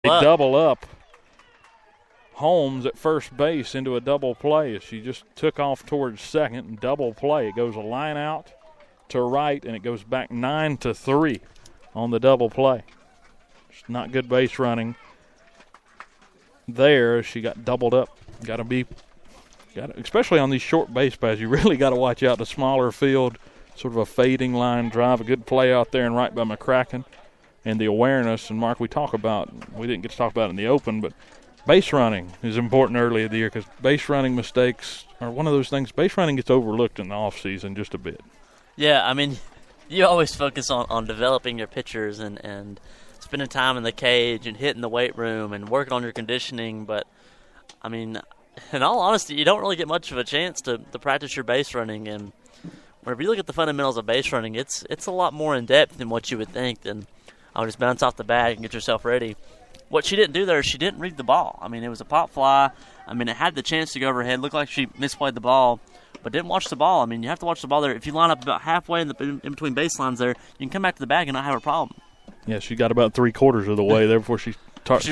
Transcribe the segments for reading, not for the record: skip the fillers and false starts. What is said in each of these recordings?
double up Holmes at first base into a double play. She just took off towards second and double play. It goes a line out to right, and it goes back 9-3 on the double play. It's not good base running there. She got doubled up. Especially on these short base paths, you really got to watch out. The smaller field, sort of a fading line drive, a good play out there and right by McCracken. And the awareness, and Mark, we didn't get to talk about it in the open, but base running is important early in the year because base running mistakes are one of those things. Base running gets overlooked in the offseason just a bit. Yeah, I mean, you always focus on developing your pitchers and spending time in the cage and hitting the weight room and working on your conditioning. But, I mean, in all honesty, you don't really get much of a chance to practice your base running. And whenever you look at the fundamentals of base running, it's a lot more in-depth than what you would think. And I'll just bounce off the bag and get yourself ready. What she didn't do there is she didn't read the ball. I mean, it was a pop fly. I mean, it had the chance to go overhead. Looked like she misplayed the ball, but didn't watch the ball. I mean, you have to watch the ball there. If you line up about halfway in between baselines there, you can come back to the bag and not have a problem. Yeah, she got about 3/4 of the way there before she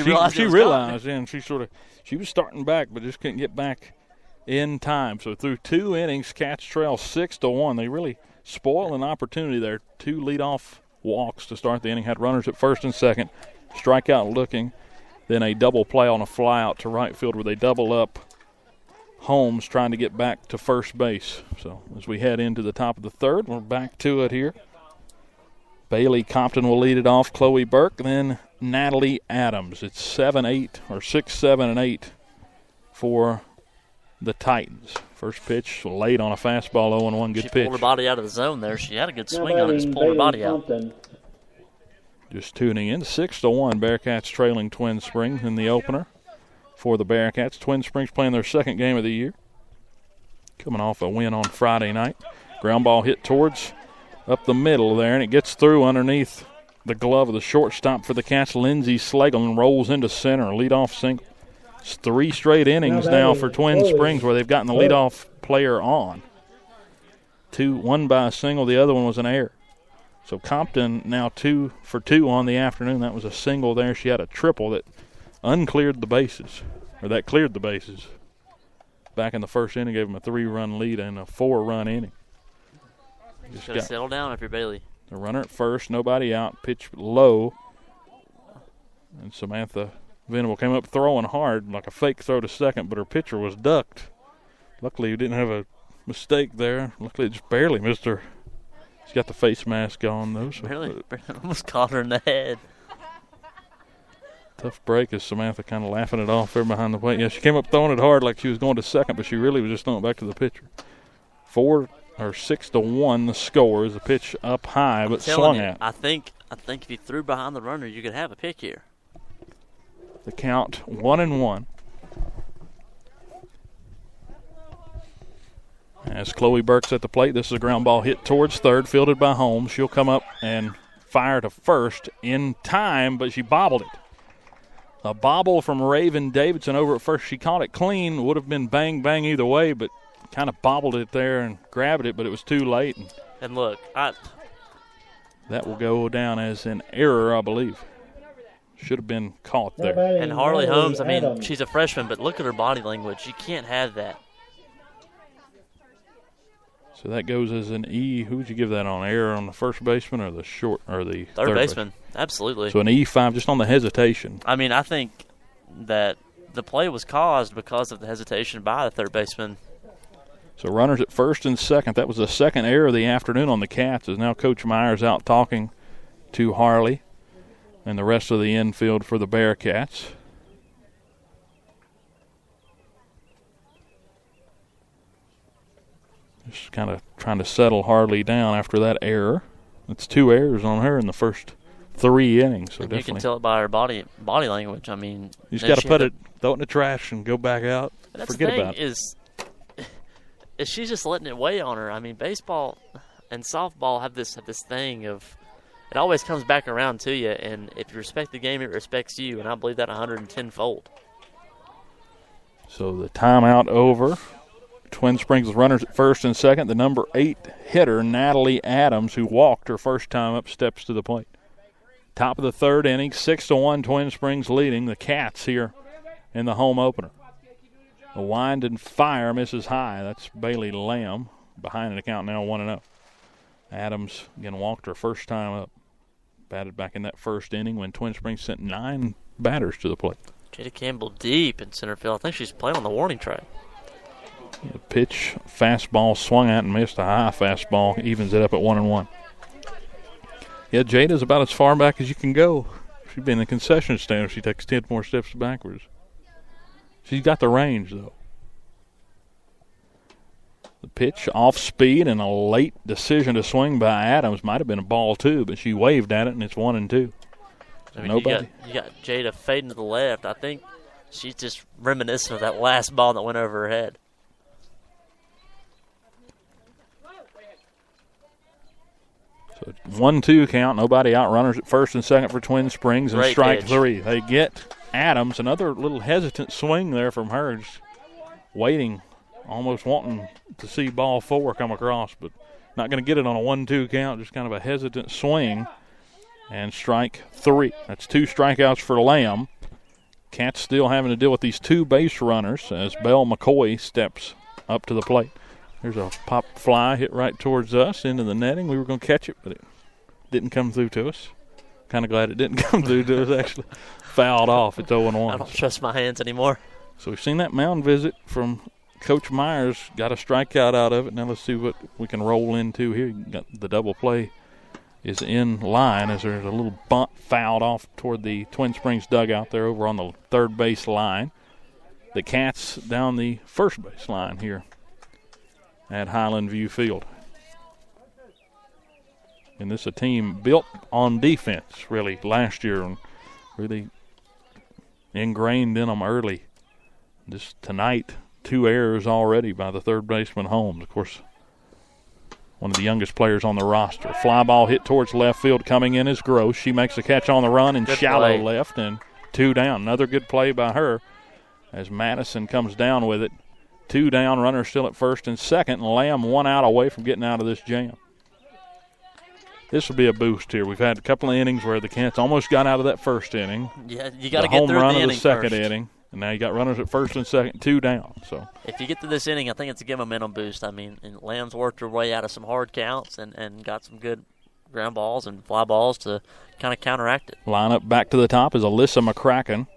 realized, and she was starting back, but just couldn't get back in time. So through 2 innings, Cats trail 6-1. They really spoiled an opportunity there. 2 leadoff walks to start the inning. Had runners at first and second. Strikeout looking. Then a double play on a fly out to right field where they double up Holmes trying to get back to first base. So as we head into the top of the third, we're back to it here. Bailey Compton will lead it off. Chloe Burke, then Natalie Adams. It's 7-8 or 6-7 and 8 for the Titans. First pitch late on a fastball, 0-1, good pitch. She pulled her body out of the zone there. She had a good swing on it, just pulled her body out. Just tuning in, 6-1. Bearcats trailing Twin Springs in the opener for the Bearcats. Twin Springs playing their second game of the year. Coming off a win on Friday night. Ground ball hit towards up the middle there, and it gets through underneath the glove of the shortstop for the Cats. Lindsey Schlegel rolls into center, leadoff single. It's 3 straight innings now for Twin Springs where they've gotten the leadoff player on. 1 by a single, the other one was an error. So Compton now 2 for 2 on the afternoon. That was a single there. She had a triple that cleared the bases. Back in the first inning, gave them a 3-run lead and a 4-run inning. Just got to settle down if you're Bailey. The runner at first, nobody out, pitch low. And Samantha Venable came up throwing hard, like a fake throw to second, but her pitcher was ducked. Luckily, we didn't have a mistake there. Luckily, it just barely missed her. She's got the face mask on, though. So barely almost caught her in the head. Tough break as Samantha kind of laughing it off there behind the plate. Yeah, she came up throwing it hard like she was going to second, but she really was just throwing it back to the pitcher. 6-1 the score is a pitch up high, but swung at. I think if you threw behind the runner, you could have a pick here. The count 1-1. As Chloe Burke's at the plate, this is a ground ball hit towards third, fielded by Holmes. She'll come up and fire to first in time, but she bobbled it. A bobble from Raven Davidson over at first. She caught it clean. Would have been bang either way, but kind of bobbled it there and grabbed it, but it was too late. And look, that will go down as an error, I believe. Should have been caught there. And Harley Holmes, I mean, she's a freshman, but look at her body language. You can't have that. So that goes as an E. Who would you give that on? Error on the first baseman or the third baseman? Absolutely. So an E5 just on the hesitation. I mean, I think that the play was caused because of the hesitation by the third baseman. So runners at first and second. That was the second error of the afternoon on the Cats. As now Coach Myers out talking to Harley and the rest of the infield for the Bearcats. Just kind of trying to settle Harley down after that error. It's 2 errors on her in the first 3 innings. So you can tell it by her body language. I mean, you just got to throw it in the trash and go back out. Forget about it. Is she's just letting it weigh on her. I mean, baseball and softball have this thing of it always comes back around to you, and if you respect the game, it respects you, and I believe that 110-fold. So the timeout over. Twin Springs runners at first and second. The number 8 hitter, Natalie Adams, who walked her first time up, steps to the plate. Top of the third inning, 6-1, Twin Springs leading the Cats here in the home opener. The wind and fire misses high. That's Bailey Lamb behind an account now 1-0. Adams again walked her first time up. Batted back in that first inning when Twin Springs sent 9 batters to the plate. Jada Campbell deep in center field. I think she's playing on the warning track. The pitch, fastball swung at and missed. A high fastball evens it up at 1-1. Yeah, Jada's about as far back as you can go. She'd be in the concession stand if she takes 10 more steps backwards. She's got the range, though. The pitch off speed and a late decision to swing by Adams. Might have been a ball, too, but she waved at it, and it's 1-2. I mean, you got Jada fading to the left. I think she's just reminiscent of that last ball that went over her head. So 1-2 count. Nobody out. Runners at first and second for Twin Springs, and strike 3. They get Adams. Another little hesitant swing there from her. Just waiting, almost wanting to see ball 4 come across, but not going to get it on a 1-2 count. Just kind of a hesitant swing. And strike 3. That's 2 strikeouts for Lamb. Cats still having to deal with these 2 base runners as Belle McCoy steps up to the plate. There's a pop fly hit right towards us into the netting. We were going to catch it, but it didn't come through to us. Kind of glad it didn't come through to us. Actually fouled off. It's 0-1. I don't trust my hands anymore. So we've seen that mound visit from Coach Myers. Got a strikeout out of it. Now let's see what we can roll into here. Got the double play is in line as there's a little bunt fouled off toward the Twin Springs dugout there over on the third base line. The Cats down the first base line here at Highland View Field. And this is a team built on defense, really, last year, and really ingrained in them early. Just tonight, 2 errors already by the third baseman Holmes. Of course, one of the youngest players on the roster. Fly ball hit towards left field. Coming in is Gross. She makes a catch on the run and shallow left, and 2 down. Another good play by her as Madison comes down with it. 2 down, runner still at first and second, and Lamb 1 out away from getting out of this jam. This will be a boost here. We've had a couple of innings where the Cats almost got out of that first inning. Yeah, you got to get through the inning first. Home run of the second inning, and now you got runners at first and second, 2 down. So if you get to this inning, I think it's a good momentum boost. I mean, and Lamb's worked her way out of some hard counts and got some good ground balls and fly balls to kind of counteract it. Lineup back to the top is Alyssa McCracken.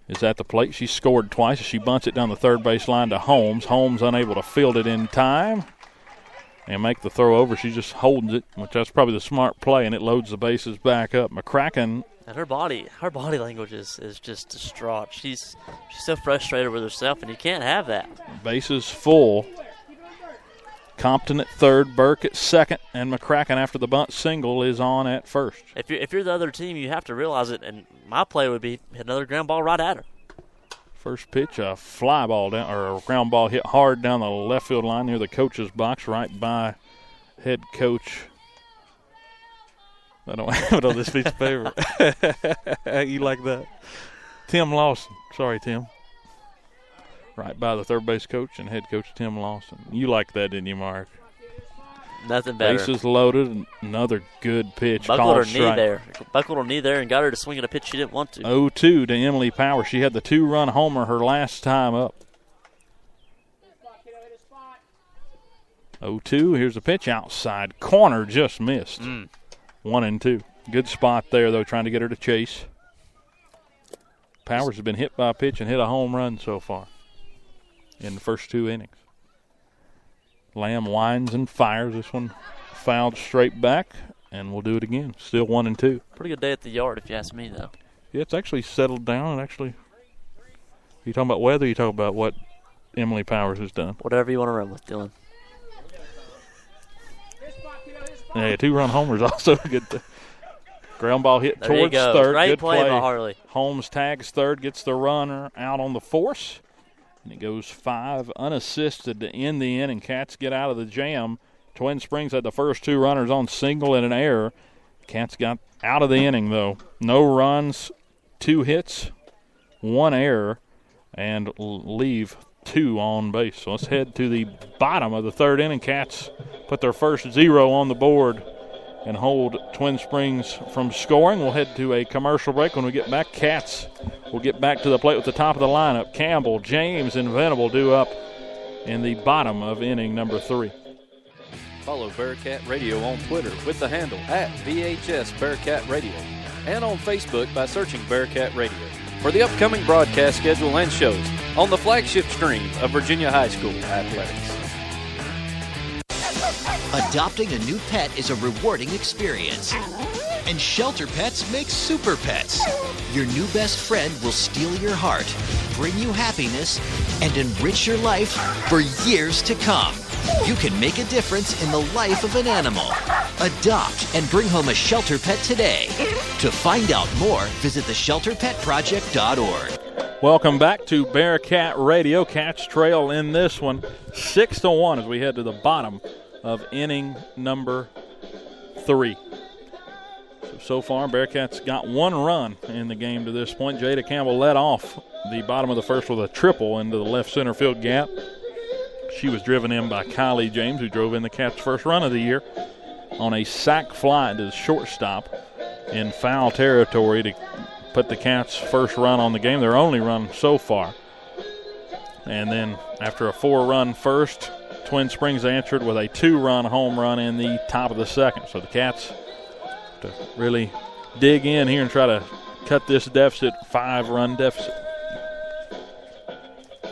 Is at the plate. She scored twice. She bunts it down the third base line to Holmes. Holmes unable to field it in time and make the throw over. She just holds it, which that's probably the smart play, and it loads the bases back up. McCracken. And her body language is just distraught. She's so frustrated with herself, and you can't have that. Bases full. Compton at third, Burke at second, and McCracken after the bunt single is on at first. If you're the other team, you have to realize it, and my play would be hit another ground ball right at her. First pitch, a fly ball down, or a ground ball hit hard down the left field line near the coach's box, right by head coach. I don't have it on this piece of paper. You like that? Tim Lawson. Sorry, Tim. Right by the third base coach and head coach Tim Lawson. You like that, didn't you, Mark? Nothing better. Bases loaded. Another good pitch. Buckled her knee there. Buckled her knee there and got her to swing at a pitch she didn't want to. 0-2 to Emily Power. She had the 2-run homer her last time up. 0-2. Here's the pitch outside. Corner just missed. 1-2. Good spot there, though, trying to get her to chase. Powers has been hit by a pitch and hit a home run so far in the first 2 innings. Lamb winds and fires. This one fouled straight back, and we'll do it again. Still 1-2. Pretty good day at the yard, if you ask me, though. Yeah, it's actually settled down. And actually, you talking about weather? You talking about what Emily Powers has done? Whatever you want to run with, Dylan. Yeah, 2-run homer is also a good. Ground ball hit there towards third. Great good play by Harley. Holmes tags third, gets the runner out on the force. And it goes 5 unassisted to end the inning. Cats get out of the jam. Twin Springs had the first 2 runners on single and an error. Cats got out of the inning, though. No runs, 2 hits, 1 error, and leave 2 on base. So let's head to the bottom of the third inning. Cats put their first 0 on the board and hold Twin Springs from scoring. We'll head to a commercial break. When we get back, Cats will get back to the plate with the top of the lineup. Campbell, James, and Venable due up in the bottom of inning number 3. Follow Bearcat Radio on Twitter with the handle @VHS Bearcat Radio and on Facebook by searching Bearcat Radio for the upcoming broadcast schedule and shows on the flagship stream of Virginia High School Athletics. Adopting a new pet is a rewarding experience. And Shelter Pets makes super pets. Your new best friend will steal your heart, bring you happiness, and enrich your life for years to come. You can make a difference in the life of an animal. Adopt and bring home a Shelter Pet today. To find out more, visit theshelterpetproject.org. Welcome back to Bearcat Radio. Cats trail in this one 6-1 as we head to the bottom of inning number 3. So far, Bearcats got 1 run in the game to this point. Jada Campbell led off the bottom of the first with a triple into the left center field gap. She was driven in by Kylie James, who drove in the Cats' first run of the year on a sac fly to the shortstop in foul territory to put the Cats' first run on the game, their only run so far. And then after a 4-run first, Twin Springs answered with a 2-run home run in the top of the second. So the Cats to really dig in here and try to cut this deficit, 5-run deficit.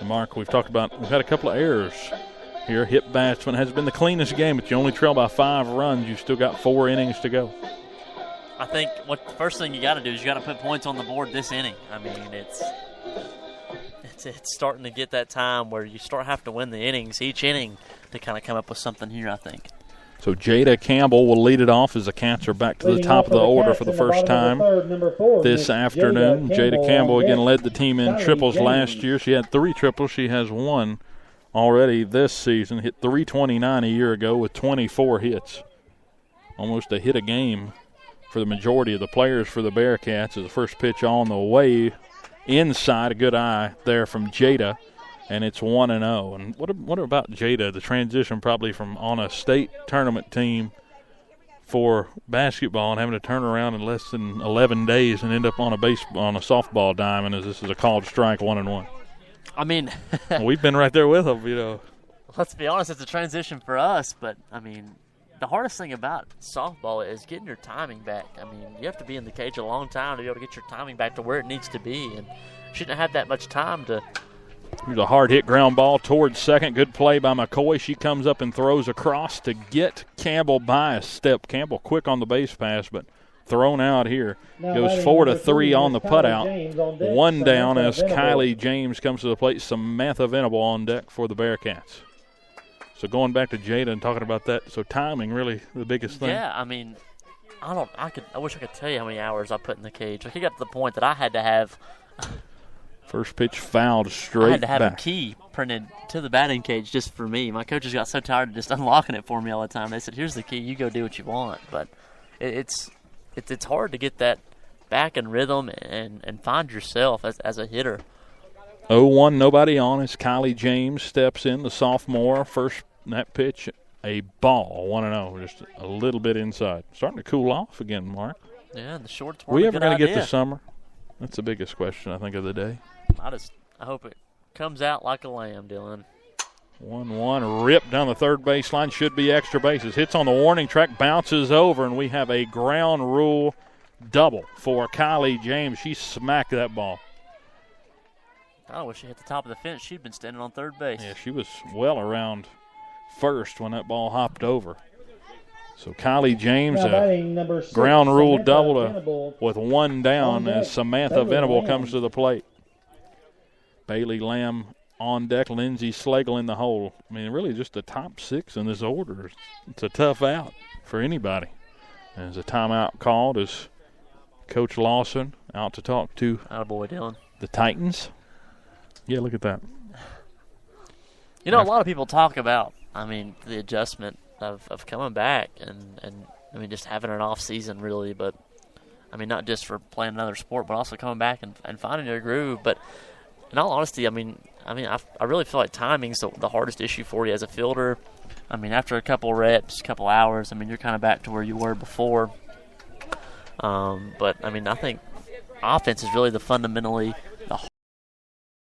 Mark, we've had a couple of errors here. Hip batsman has been the cleanest game, but you only trail by 5 runs. You've still got 4 innings to go. I think the first thing you got to do is you got to put points on the board this inning. I mean, it's starting to get that time where you having to win the innings each inning to kind of come up with something here, I think. So Jada Campbell will lead it off as the Cats are back to the top of the order for the first time this afternoon. Jada Campbell again led the team in triples last year. She had 3 triples. She has 1 already this season. Hit .329 a year ago with 24 hits. Almost a hit a game for the majority of the players for the Bearcats. As the first pitch on the way inside, a good eye there from Jada. And it's 1-0. And what about Jada? The transition probably from on a state tournament team for basketball and having to turn around in less than 11 days and end up on a softball diamond as this is a called strike 1-1. I mean, we've been right there with them, you know. Let's be honest, it's a transition for us, but I mean, the hardest thing about softball is getting your timing back. I mean, you have to be in the cage a long time to be able to get your timing back to where it needs to be, and shouldn't have had that much time to. Here's a hard hit ground ball towards second. Good play by McCoy. She comes up and throws across to get Campbell by a step. Campbell quick on the base pass, but thrown out here. Goes 4-3 on the putout. 1 down as Kylie James comes to the plate. Samantha Venable on deck for the Bearcats. So going back to Jada and talking about that, so timing really the biggest thing. Yeah, I mean, I wish I could tell you how many hours I put in the cage. Like, it got to the point that I had to have. First pitch fouled straight back. I had to have a key printed to the batting cage just for me. My coaches got so tired of just unlocking it for me all the time. They said, "Here's the key. You go do what you want." But it's hard to get that back in rhythm and find yourself as a hitter. 0-1, nobody on as Kylie James steps in, the sophomore. First that pitch, a ball, 1-0, just a little bit inside. Starting to cool off again, Mark. Yeah, the shorts weren't a good idea. We ever going to get to summer? That's the biggest question, I think, of the day. I hope it comes out like a lamb, Dylan. 1-1, ripped down the third baseline. Should be extra bases. Hits on the warning track, bounces over, and we have a ground rule double for Kylie James. She smacked that ball. I wish she hit the top of the fence. She'd been standing on third base. Yeah, she was well around first when that ball hopped over. So Kylie James, a ground rule double with 1 down as Samantha Venable comes to the plate. Bailey Lamb on deck, Lindsey Slagle in the hole. I mean, really just the top 6 in this order. It's a tough out for anybody. As a timeout called as Coach Lawson out to talk to attaboy, Dylan. The Titans. Yeah, look at that. You know, a lot of people talk about, I mean, the adjustment of coming back and I mean, just having an off season really, but I mean, not just for playing another sport, but also coming back and finding your groove. But in all honesty, I mean, I really feel like timing's the hardest issue for you as a fielder. I mean, after a couple reps, a couple hours, I mean, you're kind of back to where you were before. But, I mean, I think offense is really the fundamentally